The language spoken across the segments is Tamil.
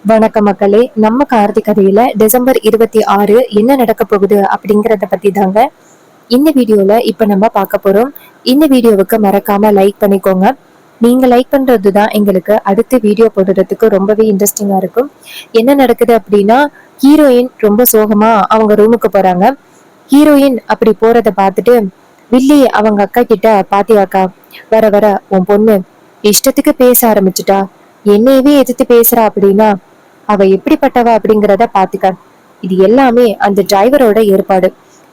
வணக்க மக்களே. நம்ம கார்த்திக் கதையில டிசம்பர் 26 என்ன நடக்க போகுது அப்படிங்கறத பத்தி தாங்க இந்த வீடியோல இப்ப நம்ம பார்க்க போறோம். இந்த வீடியோவுக்கு மறக்காம லைக் பண்ணிக்கோங்க. நீங்க லைக் பண்றதுதான் எங்களுக்கு அடுத்த வீடியோ போடுறதுக்கு ரொம்பவே இன்ட்ரெஸ்டிங்கா இருக்கும். என்ன நடக்குது அப்படின்னா, ஹீரோயின் ரொம்ப சோகமா அவங்க ரூமுக்கு போறாங்க. ஹீரோயின் அப்படி போறத பார்த்துட்டு வில்லி அவங்க அக்கா கிட்ட, பாத்தியாக்கா, வர வர உன் பொண்ணு இஷ்டத்துக்கு பேச ஆரம்பிச்சுட்டா, என்னையவே எதிர்த்து பேசுறா அப்படின்னா அவ எப்படிப்பட்டவ அப்படிங்கிறத பாத்துக்க. இது எல்லாமே அந்த டிரைவரோட ஏற்பாடு.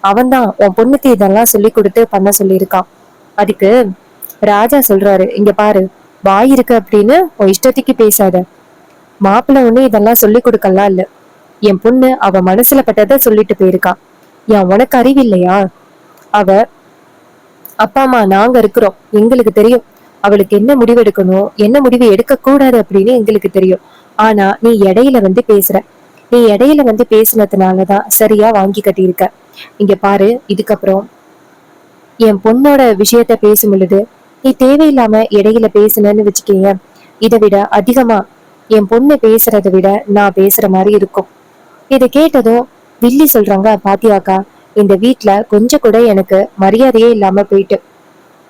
அவன்தான் உன் பொண்ணுக்கு இதெல்லாம் சொல்லி கொடுத்து பண்ண சொல்லியிருக்கான். அதுக்கு ராஜா சொல்றாரு, இங்க பாரு, வாய் இருக்கு அப்படின்னு உன் இஷ்டத்துக்கு பேசாத. மாப்பிள்ள ஒண்ணு இதெல்லாம் சொல்லி கொடுக்கலாம் இல்ல. என் பொண்ணு அவ மனசுல பட்டதை சொல்லிட்டு போயிருக்கா. ஏன் உனக்கு அறிவு இல்லையா? அவ அப்பா அம்மா நாங்க இருக்கிறோம், எங்களுக்கு தெரியும் அவளுக்கு என்ன முடிவு எடுக்கணும், என்ன முடிவு எடுக்க கூடாது அப்படின்னு எங்களுக்கு தெரியும். ஆனா நீ இடையில வந்து பேசுற. நீ இடையில வந்து பேசுனதுனாலதான் சரியா வாங்கி கட்டியிருக்க. இங்க பாரு, இதுக்கப்புறம் என் பொண்ணோட விஷயத்த பேசும் பொழுது நீ தேவையில்லாம இடையில பேசுனன்னு வச்சுக்கீங்க, இதை விட அதிகமா என் பொண்ணு பேசுறதை விட நான் பேசுற மாதிரி இருக்கும். இதை கேட்டதும் வில்லி சொல்றாங்க, பாத்தியாக்கா, இந்த வீட்டுல கொஞ்சம் கூட எனக்கு மரியாதையே இல்லாம போயிட்டு.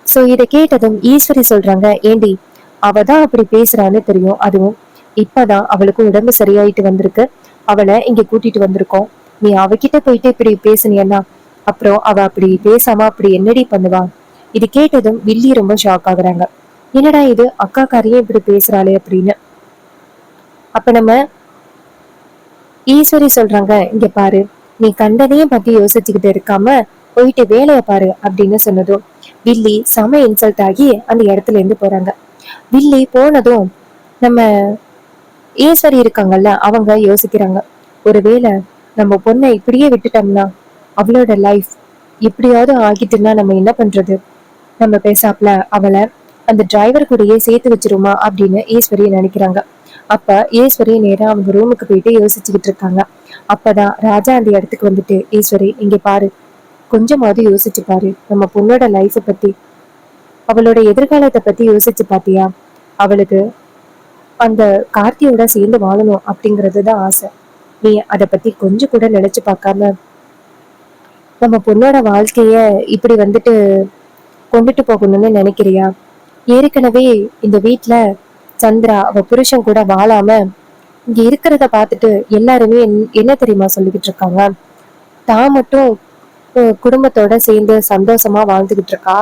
சோ இதை கேட்டதும் ஈஸ்வரி சொல்றாங்க, ஏண்டி, அவதான் அப்படி பேசுறான்னு தெரியும், அதுவும் இப்பதான் அவளுக்கு உடம்பு சரியாயிட்டு வந்திருக்கு, அவளை இங்க கூட்டிட்டு வந்திருக்கோம். நீ அவகிட்ட போயிட்டு இப்படி பேசுனியன்னா அப்புறம் அவ அப்படி பேசாம அப்படி என்னடி பண்ணுவா? இது கேட்டதும் வில்லி ரொம்ப ஷாக் ஆகுறாங்க. என்னடா இது, அக்கா காரியே இப்படி பேசுறாளே அப்படின்னு. அப்ப நம்ம ஈஸ்வரி சொல்றாங்க, இங்க பாரு, நீ கண்டதையும் பத்தி யோசிச்சுக்கிட்டு இருக்காம போயிட்டு வேலைய பாரு அப்படின்னு சொன்னதும் வில்லி செம இன்சல்ட் ஆகி அந்த இடத்துல இருந்து போறாங்க. வில்லி போனதும் நம்ம ஈஸ்வரி இருக்காங்கல்ல, அவங்க யோசிக்கிறாங்க, ஒருவேளை நம்ம பொண்ணை இப்படியே விட்டுட்டோம்னா அவளோட லைஃப் இப்படியாவது ஆகிட்டுன்னா நம்ம என்ன பண்றது? நம்ம பேசாப்ல அவளை அந்த டிரைவர் கூடயே சேர்த்து வச்சிருமா அப்படின்னு ஈஸ்வரி நினைக்கிறாங்க. அப்ப ஈஸ்வரி நேரா அவங்க ரூமுக்கு போயிட்டு யோசிச்சுக்கிட்டு இருக்காங்க. அப்பதான் ராஜா அந்த இடத்துக்கு வந்துட்டு, ஈஸ்வரி இங்க பாரு, கொஞ்சமாவது யோசிச்சு பாரு, நம்ம பொண்ணோட லைஃப பத்தி, அவளோட எதிர்காலத்தை பத்தி யோசிச்சு பாத்தியா? அவளுக்கு அந்த கார்த்தியோட சேர்ந்து வாழணும் அப்படிங்கறதுதான் ஆசை. நீ அதை பத்தி கொஞ்சம் கூட நினைச்சு பார்க்காம நம்ம பொண்ணோட வாழ்க்கைய இப்படி வந்துட்டு கொண்டுட்டு போகணும்னு நினைக்கிறியா? ஏற்கனவே இந்த வீட்டுல சந்திரா அவ புருஷன் கூட வாழாம இங்க இருக்கிறத பார்த்துட்டு எல்லாருமே என்ன தெரியுமா சொல்லிக்கிட்டு இருக்காங்க, தான் மட்டும் குடும்பத்தோட சேர்ந்து சந்தோஷமா வாழ்ந்துகிட்டு இருக்கா,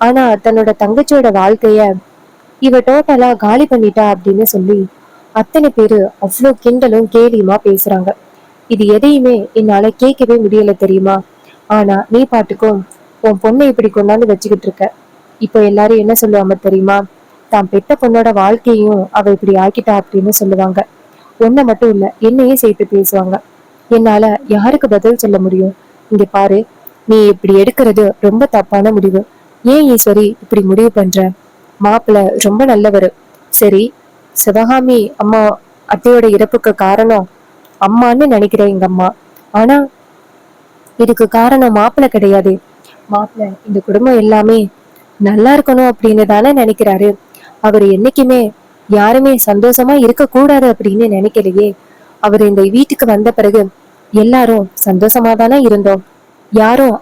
ஆனா தன்னோட தங்கச்சியோட வாழ்க்கைய இவ டோட்டலா காலி பண்ணிட்டா அப்படின்னு சொல்லி அத்தனை பேரு அவ்வளோ கிண்டலும் கேலியுமா பேசுறாங்க. இது எதையுமே என்னால கேட்கவே முடியல தெரியுமா? ஆனா நீ பாட்டுக்கும் உன் பொண்ணை இப்படி கொண்டாந்து வச்சுக்கிட்டு இருக்க. இப்போ எல்லாரும் என்ன சொல்லுவாங்க தெரியுமா? தான் பெத்த பொண்ணோட வாழ்க்கையும் அவ இப்படி ஆக்கிட்டா அப்படின்னு சொல்லுவாங்க. உன்னை மட்டும் இல்ல, என்னையே சேர்த்து பேசுவாங்க. என்னால யாருக்கு பதில் சொல்ல முடியும்? இங்க பாரு, நீ இப்படி எடுக்கிறது ரொம்ப தப்பான முடிவு. ஏன் ஈஸ்வரி இப்படி முடிவு பண்ற? மாப்பிள்ள ரொம்ப நல்லவரு. சரி, சிவகாமி அம்மா அத்தையோட இறப்புக்கு காரணம் அம்மான்னு நினைக்கிறேன் எங்க அம்மா. ஆனா இதுக்கு காரணம் மாப்பிள்ள கிடையாது. மாப்பிள்ள இந்த குடும்பம் எல்லாமே நல்லா இருக்கணும் அப்படின்னு தானே நினைக்கிறாரு. அவரு என்னைக்குமே யாருமே சந்தோஷமா இருக்க கூடாது அப்படின்னு நினைக்கலையே. அவர் இந்த வீட்டுக்கு வந்த பிறகு எல்லாரும் சந்தோஷமா தானே இருந்தோம். யாரும்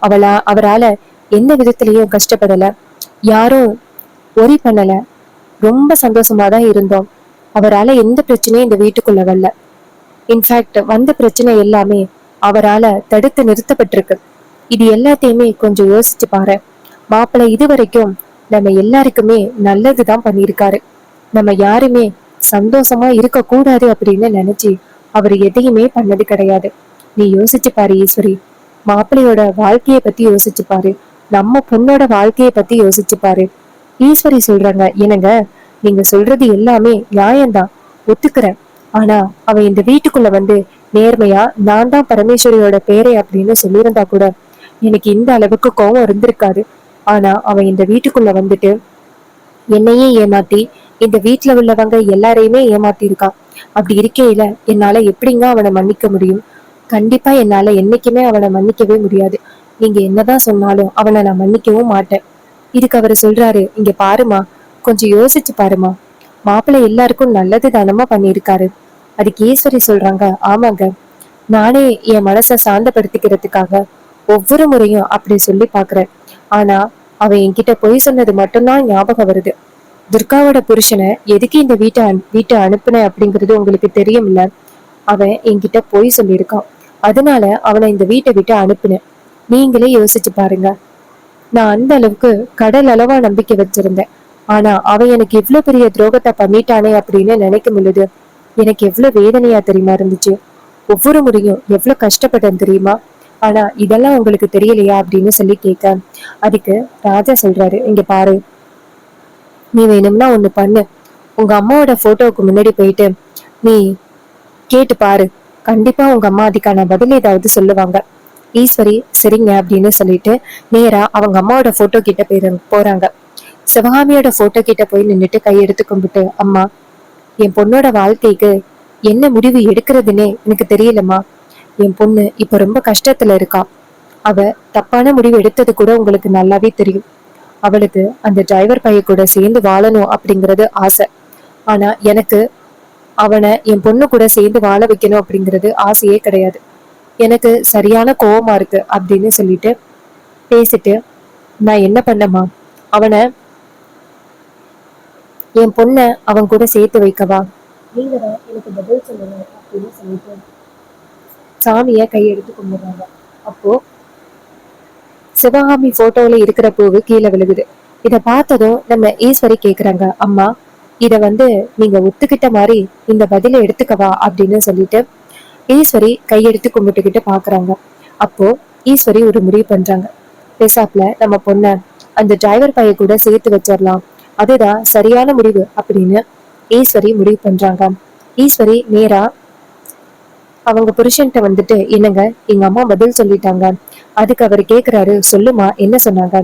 அவரால எந்த விதத்திலயும் கஷ்டப்படல, யாரும் ஒரி பண்ணல, ரொம்ப சந்தோஷமா தான் இருந்தோம். அவரால எந்த பிரச்சனையும் இந்த வீட்டுக்குள்ள வரல. இன்ஃபேக்ட் வந்த பிரச்சனை எல்லாமே அவரால தடுத்து நிறுத்தப்பட்டிருக்கு. இது எல்லாத்தையுமே கொஞ்சம் யோசிச்சு பாரு. மாப்பிள்ளை இதுவரைக்கும் நம்ம எல்லாருக்குமே நல்லதுதான் பண்ணியிருக்காரு. நம்ம யாருமே சந்தோஷமா இருக்க கூடாது அப்படின்னு நினைச்சு அவர் எதையுமே பண்ணது கிடையாது. நீ யோசிச்சு பாரு ஈஸ்வரி, மாப்பிள்ளையோட வாழ்க்கைய பத்தி யோசிச்சு பாரு, நம்ம பொண்ணோட வாழ்க்கைய பத்தி யோசிச்சு பாரு. ஈஸ்வரி சொல்றாங்க, என்னங்க, நீங்க சொல்றது எல்லாமே நியாயம்தான், ஒத்துக்கிறேன். ஆனா அவ இந்த வீட்டுக்குள்ள வந்து நேர்மையா நான் தான் பரமேஸ்வரியோட பேரை அப்படின்னு சொல்லியிருந்தா கூட எனக்கு இந்த அளவுக்கு கோபம் இருந்திருக்காது. ஆனா அவன் இந்த வீட்டுக்குள்ள வந்துட்டு என்னையே ஏமாத்தி இந்த வீட்டுல உள்ளவங்க எல்லாரையுமே ஏமாத்தி இருக்கான். அப்படி இருக்கையில என்னால எப்படிங்க அவனை மன்னிக்க முடியும்? கண்டிப்பா என்னால என்னைக்குமே அவனை மன்னிக்கவே முடியாது. நீங்க என்னதான் சொன்னாலும் அவனை நான் மன்னிக்கவும் மாட்டேன். இதுக்கு அவரு சொல்றாரு, இங்க பாருமா, கொஞ்சம் யோசிச்சு பாருமா, மாப்பிள்ளை எல்லாருக்கும் நல்லது தானமா பண்ணியிருக்காரு. அதுக்கு ஈஸ்வரி சொல்றாங்க, ஆமாங்க, நானே என் மனசை சாந்தப்படுத்திக்கிறதுக்காக ஒவ்வொரு முறையும் அப்படி சொல்லி பாக்குறேன். ஆனா அவ என்கிட்ட பொய் சொன்னது மட்டும்தான் ஞாபகம் வருது. துர்காவோட புருஷனை எதுக்கு இந்த வீட்டை அனுப்புன அப்படிங்கிறது உங்களுக்கு தெரியும்ல. அவன் என்கிட்ட பொய் சொல்லியிருக்கான். அதனால அவனை இந்த வீட்டை விட்டு அனுப்புனேன். நீங்களே யோசிச்சு பாருங்க. நான் அந்த அளவுக்கு கடல் அளவா நம்பிக்கை வச்சிருந்தேன். ஆனா அவன் எனக்கு இவ்வளவு பெரிய துரோகத்தை பண்ணிட்டானே அப்படின்னு நினைக்கும் பொழுது எனக்கு எவ்வளவு வேதனையா தெரியுமா இருந்துச்சு. ஒவ்வொரு முறையும் எவ்வளவு கஷ்டப்பட்டேன் தெரியுமா. ஆனா இதெல்லாம் உங்களுக்கு தெரியலையா அப்படின்னு சொல்லி கேட்க, அதுக்கு ராஜா சொல்றாரு, இங்க பாரு, நீ வேணும்னா ஒண்ணு பண்ணு. உங்க அம்மாவோட போட்டோவுக்கு முன்னாடி போயிட்டு நீ கேட்டு பாரு. கண்டிப்பா உங்க அம்மா அதுக்கான பதில் ஏதாவது சொல்லுவாங்க. ஈஸ்வரி சரிங்க அப்படின்னு சொல்லிட்டு நேரா அவங்க அம்மாவோட போட்டோ கிட்ட போறாங்க. சிவகாமியோட போட்டோ கிட்ட போய் நின்னுட்டு கையெடுத்து கும்பிட்டு, அம்மா, என் பொண்ணோட வாழ்க்கைக்கு என்ன முடிவு எடுக்கிறதுனே எனக்கு தெரியலம்மா. என் பொண்ணு இப்ப ரொம்ப கஷ்டத்துல இருக்கா. அவ தப்பான முடிவு எடுத்தது கூட உங்களுக்கு நல்லாவே தெரியும். அவளுக்கு அந்த டிரைவர் பைய கூட சேர்ந்து வாழணும் அப்படிங்கறது ஆசை. ஆனா எனக்கு அவனை என் பொண்ணு கூட சேர்ந்து வாழ வைக்கணும் அப்படிங்கிறது ஆசையே கிடையாது. எனக்கு சரியான கோவமா இருக்கு அப்படின்னு சொல்லிட்டு பேசிட்டு, நான் என்ன பண்ணமா, அவனை என் பொண்ண அவன் கூட சேர்த்து வைக்கவா, நீங்க தான் எனக்கு பதில் சொல்லணும் அப்படின்னு சொல்லிட்டு சாமிய கையெடுத்து கும்பிடுறாங்க. அப்போ சிவகாமி போட்டோல இருக்கிற பூவு கீழே விழுகுது. இத பார்த்ததும் நம்ம ஈஸ்வரி கேக்குறாங்க, அம்மா, இத நீங்க ஒத்துக்கிட்ட மாதிரி இந்த பதில எடுத்துக்கவா அப்படின்னு சொல்லிட்டு ஈஸ்வரி கையெடுத்து கும்பிட்டுக்கிட்டு பாக்குறாங்க. அப்போ ஈஸ்வரி ஒரு முடிவு பண்றாங்க. பேசாப்ல நம்ம பொண்ண அந்த டிரைவர் பைய கூட சேர்த்து வச்சிடலாம், அதுதான் சரியான முடிவு அப்படின்னு ஈஸ்வரி முடிவு பண்றாங்க. ஈஸ்வரி நேரா அவங்க புருஷன்ட்ட என்னங்க, எங்க அம்மா பதில் சொல்லிட்டாங்க. அதுக்கு அவர் கேக்குறாரு, சொல்லுமா என்ன சொன்னாங்க.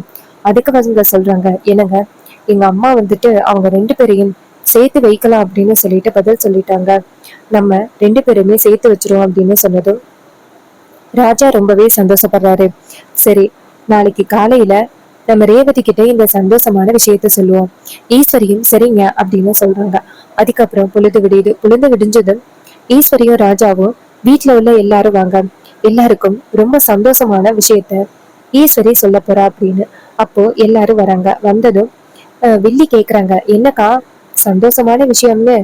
அதுக்கு அவங்க சொல்றாங்க, என்னங்க, எங்க அம்மா அவங்க ரெண்டு பேரையும் சேர்த்து வைக்கலாம் அப்படின்னு சொல்லிட்டு பதில் சொல்லிட்டாங்க. நம்ம ரெண்டு பேருமே சேர்த்து வச்சிரும் அப்படின்னு சொன்னதும் ராஜா ரொம்பவே சந்தோஷப்படுறாரு. சரி, நாளைக்கு காலையில நம்ம ரேவதி கிட்ட இந்த சந்தோஷமான விஷயத்த சொல்லுவோம். ஈஸ்வரியும் சரிங்க அப்படின்னு சொல்றாங்க. அதுக்கப்புறம் பொழுது விடியுது. பொழுது விடிஞ்சதும் ஈஸ்வரியும் ராஜாவும் வீட்டுல உள்ள எல்லாரும் வாங்க, எல்லாருக்கும் ரொம்ப சந்தோஷமான விஷயத்த ஈஸ்வரி சொல்ல போறா அப்படின்னு. அப்போ எல்லாரும் வராங்க. வந்ததும் வில்லி கேக்குறாங்க, என்னக்கா சந்தோஷமான விஷயம்னு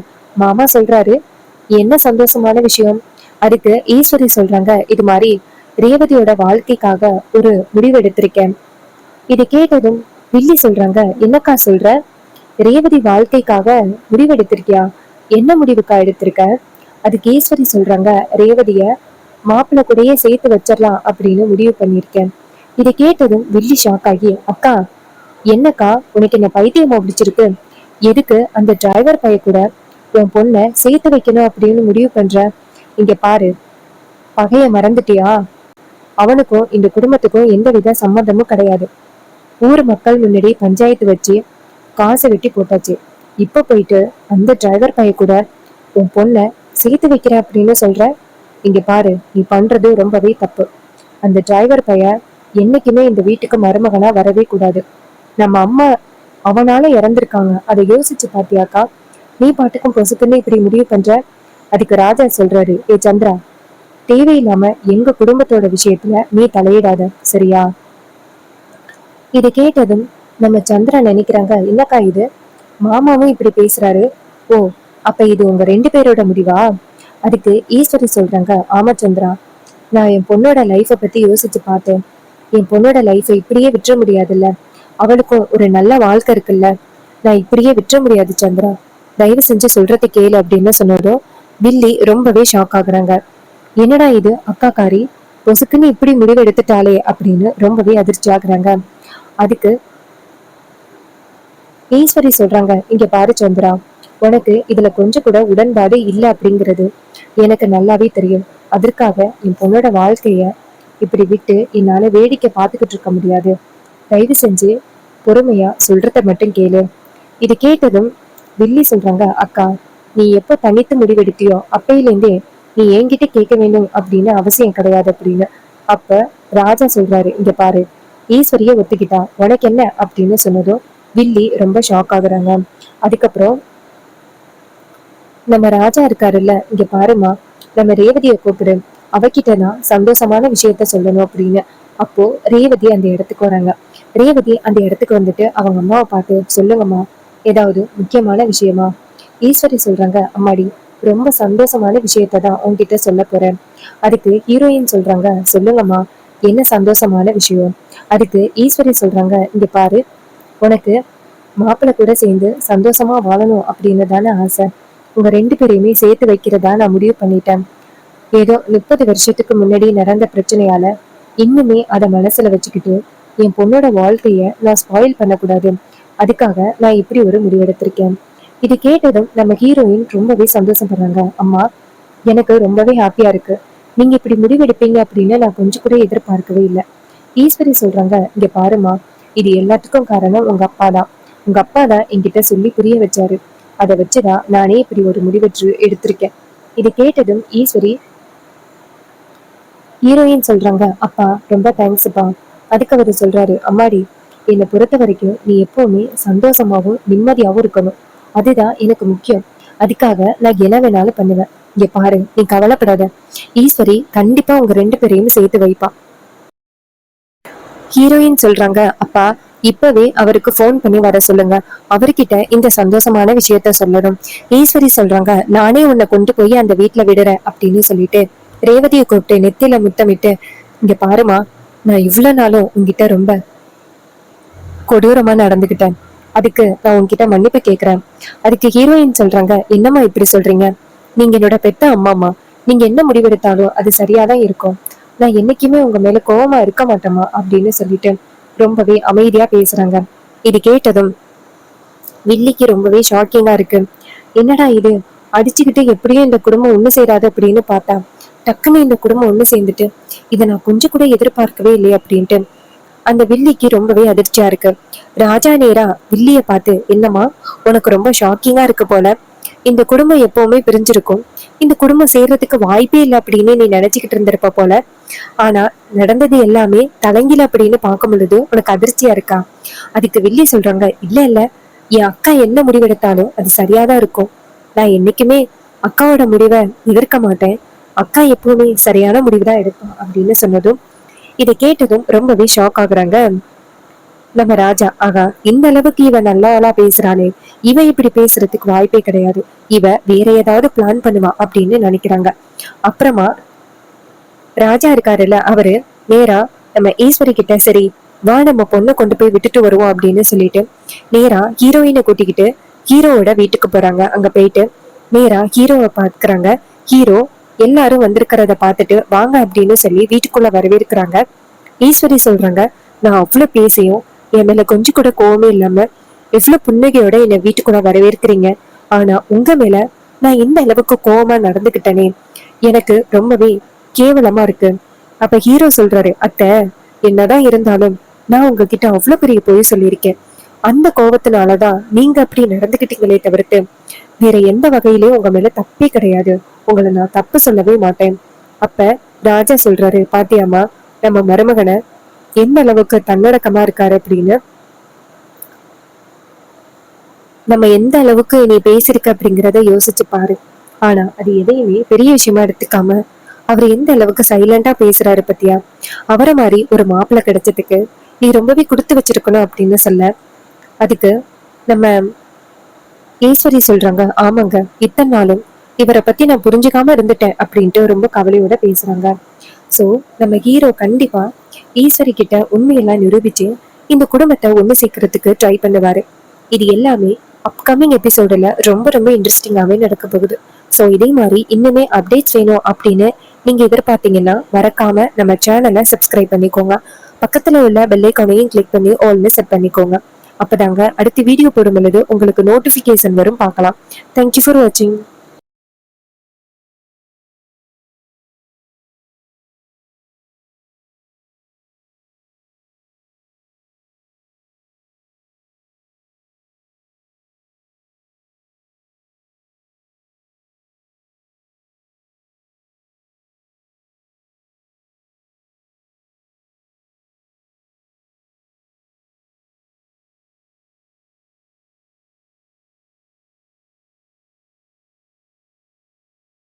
மாமா சொல்றாரு, என்ன சந்தோஷமான விஷயம். அதுக்கு ஈஸ்வரி சொல்றாங்க, இது மாதிரி ரேவதியோட வாழ்க்கைக்காக ஒரு முடிவு எடுத்திருக்கேன். இது கேட்டதும் வில்லி சொல்றாங்க, என்னக்கா சொல்ற, ரேவதி வாழ்க்கைக்காக முடிவெடுத்திருக்கியா, என்ன முடிவுக்கா எடுத்திருக்க. அதுக்கு ஈஸ்வரி சொல்றாங்க, ரேவதிய மாப்பிள்ள கூடயே சேர்த்து வச்சிடலாம் அப்படின்னு முடிவு பண்ணிருக்கேன். இதை கேட்டதும் வில்லி ஷாக் ஆகி, அக்கா, என்னக்கா உனக்கு என்ன பைத்தியமா பிடிச்சிருக்கு, எதுக்கு அந்த டிரைவர் பைய கூட உன் பொண்ண சேர்த்து வைக்கணும் அப்படின்னு முடிவு பண்ற. இங்க பாரு, பகைய மறந்துட்டியா, அவனுக்கும் இந்த குடும்பத்துக்கும் எந்தவித சம்மந்தமும் கிடையாது. ஊர் மக்கள் முன்னாடி பஞ்சாயத்து வச்சு காசை வெட்டி போட்டாச்சு. இப்ப போயிட்டு அந்த டிரைவர் பைய கூட உன் பொண்ண சேர்த்து வைக்கிற அப்படின்னு சொல்ற. இங்க பாரு, நீ பண்றது ரொம்பவே தப்பு. அந்த டிரைவர் பைய என்னைக்குமே இந்த வீட்டுக்கு மருமகனா வரவே கூடாது. நம்ம அம்மா அவனால இறந்திருக்காங்க, அதை யோசிச்சு பாத்தியாக்கா. நீ பாட்டுக்கும் பொசுக்குன்னு இப்படி முடிவு பண்ற. அதுக்கு ராஜா சொல்றாரு, ஏ சந்திரா, தேவையில்லாம எங்க குடும்பத்தோட விஷயத்துல நீ தலையிடாத, சரியா. இதை கேட்டதும் நம்ம சந்திரா நினைக்கிறாங்க, என்னக்கா இது, மாமாவும் இப்படி பேசுறாரு. ஓ, அப்ப இது உங்க ரெண்டு பேரோட முடிவா. அதுக்கு ஈஸ்வரி சொல்றாங்க, ஆமா சந்திரா, நான் என் பொண்ணோட லைஃப பத்தி யோசிச்சு பார்த்தேன். என் பொண்ணோட லைஃப இப்படியே விட்டுற முடியாதுல்ல, அவளுக்கும் ஒரு நல்ல வாழ்க்கை இருக்குல்ல, நான் இப்படியே விட்டுற முடியாது சந்திரா, தயவு செஞ்சு சொல்றதை கேளு அப்படின்னு சொன்னதும் வில்லி ரொம்பவே ஷாக் ஆகுறாங்க. என்னடா இது, அக்கா காரி பொசுக்குன்னு இப்படி முடிவு எடுத்துட்டாளே அப்படின்னு ரொம்பவே அதிர்ச்சி ஆகுறாங்க. அதுக்கு ஈஸ்வரி சொல்றாங்க, இங்க பாரு சந்திரா, உனக்கு இதுல கொஞ்சம் கூட உடன்பாடு இல்லை அப்படிங்கிறது எனக்கு நல்லாவே தெரியும். அதற்காக என் பொண்ணோட வாழ்க்கைய இப்படி விட்டு என்னால வேடிக்கை பார்த்துக்கிட்டு இருக்க முடியாது. தயவு செஞ்சு பொறுமையா சொல்றத மட்டும் கேளு. இது கேட்டதும் வில்லி சொல்றாங்க, அக்கா, நீ எப்ப தனித்து முடிவெடுத்தியோ அப்பையிலேருந்தே நீ என்கிட்ட கேட்க வேண்டும் அப்படின்னு அவசியம் கிடையாது அப்படின்னு. அப்ப ராஜா சொல்றாரு, இங்க பாரு, ஈஸ்வரிய ஒத்துக்கிட்டா உனக்கு என்ன அப்படின்னு சொன்னதும் வில்லி ரொம்ப ஷாக் ஆகுறாங்க. அதுக்கப்புறம் நம்ம ராஜா இருக்காருல்ல, இங்க பாருமா, நம்ம ரேவதியை கூப்பிடு, அவகிட்ட நான் சந்தோஷமான விஷயத்த சொல்லணும் அப்படின்னு. அப்போ ரேவதி அந்த இடத்துக்கு வராங்க. ரேவதி அந்த இடத்துக்கு வந்துட்டு அவங்க அம்மாவை பார்த்து, சொல்லுங்கம்மா, ஏதாவது முக்கியமான விஷயமா? ஈஸ்வரி சொல்றாங்க, அம்மாடி, ரொம்ப சந்தோஷமான விஷயத்த தான் உன்கிட்ட சொல்ல போறேன். அதுக்கு ஹீரோயின் சொல்றாங்க, சொல்லுங்கம்மா, என்ன சந்தோஷமான விஷயம்? அதுக்கு ஈஸ்வரி சொல்றாங்க, இங்க பாரு, உனக்கு மாப்பிள்ளை கூட சேர்ந்து சந்தோஷமா வாழணும் அப்படின்னு தானே ஆசை. உங்க ரெண்டு பேரையுமே சேர்த்து வைக்கிறதா நான் முடிவு பண்ணிட்டேன். ஏதோ 30 வருஷத்துக்கு முன்னாடி நடந்த பிரச்சனையால இன்னுமே அதை மனசுல வச்சுக்கிட்டு என் பொண்ணோட வாழ்க்கைய நான் ஸ்பாயில் பண்ணக்கூடாது. அதுக்காக நான் இப்படி ஒரு முடிவெடுத்திருக்கேன். இது கேட்டதும் நம்ம ஹீரோயின் ரொம்பவே சந்தோஷப்படுறாங்க. அம்மா, எனக்கு ரொம்பவே ஹாப்பியா இருக்கு. நீங்க இப்படி முடிவெடுப்பீங்க அப்படின்னு நான் கொஞ்சம் கூட எதிர்பார்க்கவே இல்லை. ஈஸ்வரி சொல்றாங்க, இங்க பாருமா, இது எல்லாத்துக்கும் காரணம் உங்க அப்பா தான். உங்க அப்பா தான் என்கிட்ட சொல்லி புரிய வச்சாரு. அதை வச்சுதான் நானே இப்படி ஒரு முடிவெற்று எடுத்திருக்கேன். இது கேட்டதும் ஈஸ்வரி ஹீரோயின் சொல்றாங்க, அப்பா ரொம்ப தேங்க்ஸ்ப்பா. அதுக்கு அவரு சொல்றாரு, அம்மாடி, என்னை பொறுத்த வரைக்கும் நீ எப்பவுமே சந்தோஷமாவும் நிம்மதியாவும் இருக்கணும். அதுதான் எனக்கு முக்கியம். அதுக்காக நான் என்ன வேணாலும் பண்ணுவேன். இங்க பாரு, நீ கவலைப்படாத. ஈஸ்வரி கண்டிப்பா உங்க ரெண்டு பேரையும் சேர்த்து வைப்பா. ஹீரோயின் சொல்றாங்க, அப்பா, இப்பவே அவருக்கு போன் பண்ணி வர சொல்லுங்க. அவர்கிட்ட இந்த சந்தோஷமான விஷயத்த சொல்லணும். ஈஸ்வரி சொல்றாங்க, நானே உன்னை கொண்டு போய் அந்த வீட்டுல விடுறேன் அப்படின்னு சொல்லிட்டு ரேவதியை கூப்பிட்டு நெத்தியில முத்தமிட்டு, இங்க பாருமா, நான் இவ்வளவு நாளும் உங்ககிட்ட ரொம்ப கொடூரமா நடந்துகிட்டேன். அதுக்கு நான் உன்கிட்ட மன்னிப்பு கேக்குறேன். அதுக்கு ஹீரோயின் சொல்றாங்க, என்னம்மா இப்படி சொல்றீங்க? நீங்க என்னோட பெத்த அம்மாமா. நீங்க என்ன முடிவெடுத்தாலும் அது சரியாதான் இருக்கும். நான் என்னைக்குமே உங்க மேல கோவமா இருக்க மாட்டேமா அப்படின்னு சொல்லிட்டு ரொம்பவே அமைதியா பேசுறாங்க. இது கேட்டதும் வில்லிக்கு ரொம்பவே ஷாக்கிங்கா இருக்கு. என்னடா இது, அடிச்சுக்கிட்டு எப்படியும் இந்த குடும்பம் ஒண்ணு சேராது அப்படின்னு பார்த்தா டக்குன்னு இந்த குடும்பம் ஒண்ணு சேர்ந்துட்டு, இதை நான் கொஞ்சம் கூட எதிர்பார்க்கவே இல்லையே அப்படின்ட்டு அந்த வில்லிக்கு ரொம்பவே அதிர்ச்சியா இருக்கு. ராஜா நேரா வில்லிய பார்த்து, என்னம்மா, உனக்கு ரொம்ப ஷாக்கிங்கா இருக்கு போல. இந்த குடும்பம் எப்பவுமே பிரிஞ்சிருக்கும். இந்த குடும்பம் சேர்றதுக்கு வாய்ப்பே இல்லை அப்படின்னு நீ நினைச்சுக்கிட்டு இருந்திருப்ப போல. ஆனா நடந்தது எல்லாமே தலைங்கில அப்படின்னு பார்க்கும் பொழுது உனக்கு அதிர்ச்சியா இருக்கா? அதுக்கு வில்லி சொல்றாங்க, இல்ல இல்ல, என் அக்கா என்ன முடிவெடுத்தாலும் அது சரியாதான் இருக்கும். நான் என்னைக்குமே அக்காவோட முடிவை எதிர்க்க மாட்டேன். அக்கா எப்பவுமே சரியான முடிவுதான் எடுப்பா அப்படின்னு சொன்னதும் இதை கேட்டதும் ரொம்பவே ஷாக் ஆகுறாங்க நம்ம ராஜா. ஆகா, இந்த அளவுக்கு இவ நல்லா பேசுறானே, இவ இப்படி பேசுறதுக்கு வாய்ப்பே கிடையாது. இவ வேற ஏதாவது பிளான் பண்ணுவா அப்படின்னு நினைக்கிறாங்க. அப்புறமா ராஜா இருக்காருல்ல, அவரு நேரா நம்ம ஈஸ்வரி கிட்ட, சரி வா நம்ம பொண்ணை கொண்டு போய் விட்டுட்டு வருவோம் அப்படின்னு சொல்லிட்டு நேரா ஹீரோயினை கூட்டிக்கிட்டு ஹீரோவோட வீட்டுக்கு போறாங்க. அங்க போயிட்டு நேரா ஹீரோவை பாக்குறாங்க. ஹீரோ எல்லாரும் வந்திருக்கிறத பார்த்துட்டு வாங்க அப்படின்னு சொல்லி வீட்டுக்குள்ள வரவேற்கிறாங்க. ஈஸ்வரி சொல்றாங்க, நான் அவ்வளவு பேசியும் என் மேல கொஞ்சம் கூட கோவமே இல்லாம எவ்வளவு புன்னகையோட என்னை வீட்டுக்குள்ள வரவேற்கிறீங்க. ஆனா உங்க மேல நான் இந்த அளவுக்கு கோவமா நடந்துகிட்டனே, எனக்கு ரொம்பவே கேவலமா இருக்கு. அப்ப ஹீரோ சொல்றாரு, அத்தை, என்னதான் இருந்தாலும் நான் உங்ககிட்ட அவ்வளவு பெரிய பொய் சொல்லியிருக்கேன். அந்த கோவத்தினாலதான் நீங்க அப்படி நடந்துகிட்டீங்களே தவிர்த்து வேற எந்த வகையிலயும் உங்க மேல தப்பே கிடையாது. உங்களை நான் தப்பு சொல்லவே மாட்டேன். அப்ப ராஜா சொல்றாரு, பாத்தியாமா, நம்ம மருமகனை எந்த அளவுக்கு தன்னடக்கமா இருக்காரு அப்படின்னு. நம்ம எந்த அளவுக்கு நீ பேசிருக்க அப்படிங்கிறத யோசிச்சு பாரு. ஆனா அது எதையுமே பெரிய விஷயமா எடுத்துக்காம அவர் எந்த அளவுக்கு சைலண்டா பேசுறாரு பத்தியா? அவரை மாதிரி ஒரு மாப்பிள்ளை கிடைச்சதுக்கு நீ ரொம்பவே கொடுத்து வச்சிருக்கணும் அப்படின்னு சொல்ல, அதுக்கு நம்ம ஈஸ்வரி சொல்றாங்க, ஆமாங்க, இத்தனை நாளும் இவரை பத்தி நான் புரிஞ்சுக்காம இருந்துட்டேன் அப்படின்ட்டு ரொம்ப கவலையோட பேசுறாங்க. சோ நம்ம ஹீரோ கண்டிப்பா ஈஸ்வரி கிட்ட உண்மையெல்லாம் நிரூபிச்சு இந்த குடும்பத்தை ஒண்ணு சேர்க்கறதுக்கு ட்ரை பண்ணுவாரு. இது எல்லாமே அப்கமிங் எபிசோடுல ரொம்ப ரொம்ப இன்ட்ரெஸ்டிங்காவே நடக்க போகுது. ஸோ இதே மாதிரி இன்னுமே அப்டேட்ஸ் வேணும் அப்படின்னு நீங்க எதிர்பார்த்தீங்கன்னா மறக்காம நம்ம சேனலை சப்ஸ்கிரைப் பண்ணிக்கோங்க. பக்கத்துல உள்ள பெல் ஐகானையும் கிளிக் பண்ணி ஆல்னு செட் பண்ணிக்கோங்க. அப்பதாங்க அடுத்த வீடியோ போடும் பொழுது உங்களுக்கு நோட்டிபிகேஷன் வரும், பார்க்கலாம். தேங்க்யூ ஃபார் வாட்சிங்.